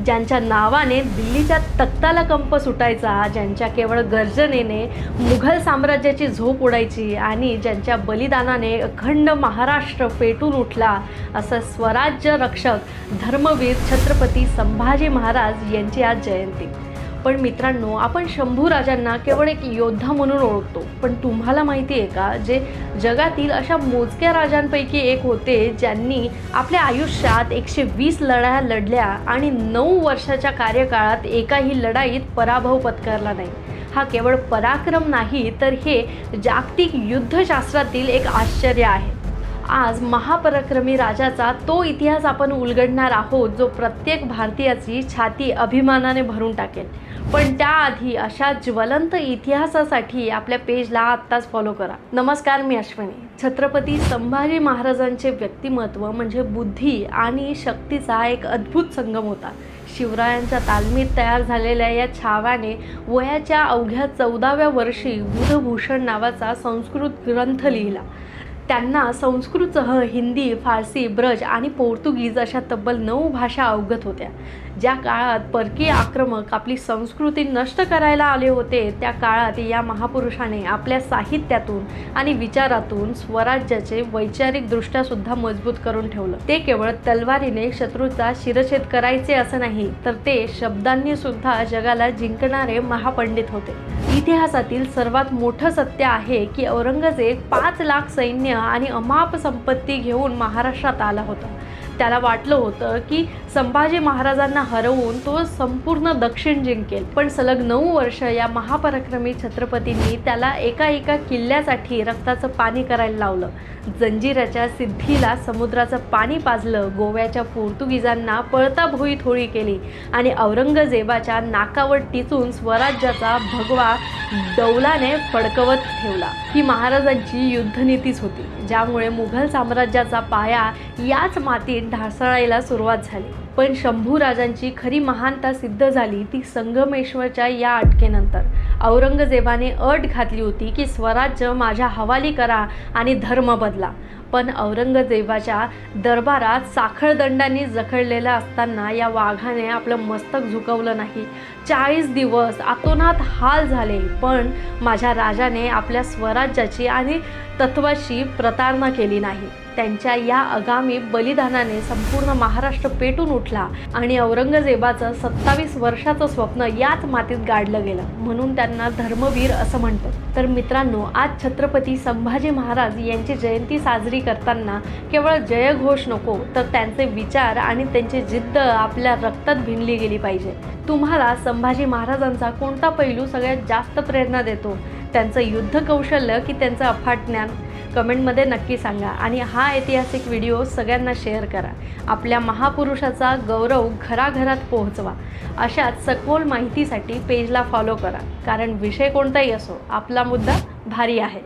ज्यांच्या नावाने दिल्लीच्या तख्ताला कंप सुटायचा, ज्यांच्या केवळ गर्जनेने मुघल साम्राज्याची झोप उडायची आणि ज्यांच्या बलिदानाने अखंड महाराष्ट्र पेटून उठला, असं स्वराज्य रक्षक धर्मवीर छत्रपती संभाजी महाराज यांची आज जयंती. पण मित्रांनो, आपण शंभू राजांना केवळ एक योद्धा म्हणून ओळखतो, पण तुम्हाला माहिती आहे का, जे जगातील अशा मोजक्या राजांपैकी एक होते ज्यांनी आपल्या आयुष्यात 120 लढाया लढल्या आणि 9 वर्षाच्या कार्यकाळात एकाही लढाईत पराभव पत्करला नाही. हा केवळ पराक्रम नाही, तर हे जागतिक युद्धशास्त्रातील एक आश्चर्य आहे. आज महापराक्रमी राजाचा तो इतिहास आपण उलगडणार आहोत, जो प्रत्येक भारतीयाची छाती अभिमानाने भरून टाकेल. पण त्याआधी अशा ज्वलंत इतिहासासाठी आपल्या पेजला आत्ताच फॉलो करा. नमस्कार, मी अश्विनी. छत्रपती संभाजी महाराजांचे व्यक्तिमत्व म्हणजे बुद्धी आणि शक्तीचा एक अद्भुत संगम होता. शिवरायांच्या तालमीत तयार झालेल्या या छाव्याने वयाच्या अवघ्या 14व्या वर्षी बुधभूषण नावाचा संस्कृत ग्रंथ लिहिला. त्यांना संस्कृतसह हिंदी, फारसी, ब्रज आणि पोर्तुगीज अशा तब्बल 9 भाषा अवगत होत्या. ज्या काळात परकीय आक्रमक आपली संस्कृती नष्ट करायला आले होते, त्या काळात या महापुरुषाने आपल्या साहित्यातून आणि विचारातून स्वराज्याचे वैचारिकदृष्ट्या सुद्धा मजबूत करून ठेवलं. ते केवळ तलवारीने शत्रूचा शिरच्छेद करायचे असं नाही, तर ते शब्दांनी सुद्धा जगाला जिंकणारे महापंडित होते. इतिहासातील सर्वात मोठं सत्य आहे की औरंगजेब 5 लाख सैन्य आणि अमाप संपत्ती घेऊन महाराष्ट्रात आला होता. त्याला वाटलं होतं की संभाजी महाराजांना हरवून तो संपूर्ण दक्षिण जिंकेल. पण सलग 9 वर्ष या महापराक्रमी छत्रपतींनी त्याला एका किल्ल्यासाठी रक्ताचं पाणी करायला लावलं. जंजिराच्या सिद्धीला समुद्राचं पाणी पाजलं, गोव्याच्या पोर्तुगीजांना पळता भुईत होळी केली आणि औरंगजेबाच्या नाकावर टिचून स्वराज्याचा भगवा डौलाने फडकवत ठेवला. ही महाराजांची युद्धनीतीच होती, ज्यामुळे मुघल साम्राज्याचा पाया याच मातीत ढासळायला सुरुवात झाली. पण शंभू राजांची खरी महानता सिद्ध झाली ती संगमेश्वरच्या या अटकेनंतर. औरंगजेबाने अट घातली होती की स्वराज्य माझ्या हवाली करा आणि धर्म बदला. पण औरंगजेबाच्या दरबारात साखळदंडांनी जखडलेला असताना या वाघाने आपलं मस्तक झुकवलं नाही. 40 दिवस अतोनात हाल झाले, पण माझ्या राजाने आपल्या स्वराज्याची आणि तत्वाची प्रतारणा केली नाही. त्यांच्या या आगामी बलिदानाने संपूर्ण महाराष्ट्र पेटून उठला आणि औरंगजेबाचं 27 वर्षाचं स्वप्न याच मातीत गाडलं गेलं. म्हणून त्यांना धर्मवीर असं म्हणतात. तर मित्रांनो, आज छत्रपती संभाजी महाराज यांची जयंती साजरी करताना केवळ जयघोष नको, तर त्यांचे विचार आणि त्यांची जिद्द आपल्या रक्तात भिनली गेली पाहिजे. तुम्हाला संभाजी महाराजांचा कोणता पैलू सगळ्यात जास्त प्रेरणा देतो? त्यांचं युद्ध कौशल्य की त्यांचं अफाट ज्ञान? कमेंटमध्ये नक्की सांगा आणि हा ऐतिहासिक व्हिडिओ सगळ्यांना शेअर करा. आपल्या महापुरुषाचा गौरव घराघरात पोहोचवा. अशाच सखोल माहितीसाठी पेजला फॉलो करा, कारण विषय कोणताही असो, आपला मुद्दा भारी आहे.